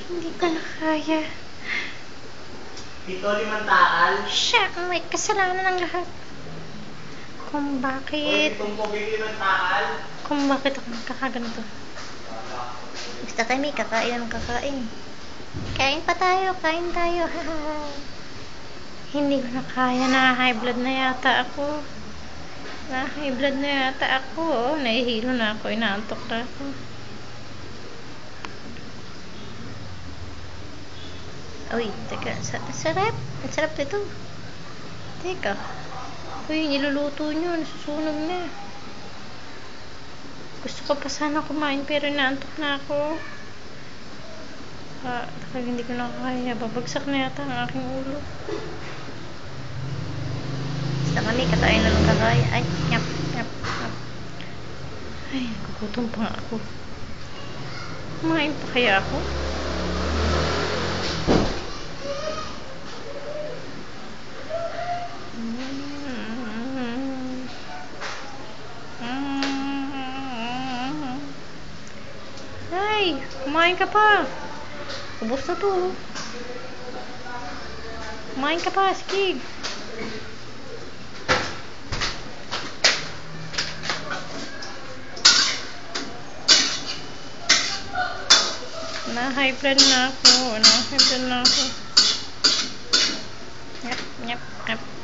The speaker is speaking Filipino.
Hindi ko na kaya. Dito Limantaan. Siya, may kasalanan ng lahat. Kung bakit... Kung bakit ako nagkakaganito. Basta tayo may kakain ng kakain. Kain pa tayo, kain tayo. Hindi ko na kaya, na high blood na yata ako. Na high blood na yata ako. Oh, nahihilo na ako, inaantok na ako. Uy, teka, sarap. Ang sarap nito. Teka. Uy, niluluto nyo, nasusunog na. Gusto ko pa sana kumain pero inaantok na ako. Talagang hindi ko na kaya. Babagsak na yata ang aking ulo. Basta kami, katayin na lang kakaya. Ay, nyap, nyap, nyap. Ay, nagugutom pa nga ako. Kumain pa kaya ako? Ay, kumain ka pa. Ubus na to. Kumain ka pa, sige. Na-high blood na ako. Na-high blood na ako. Yep, yep, yep.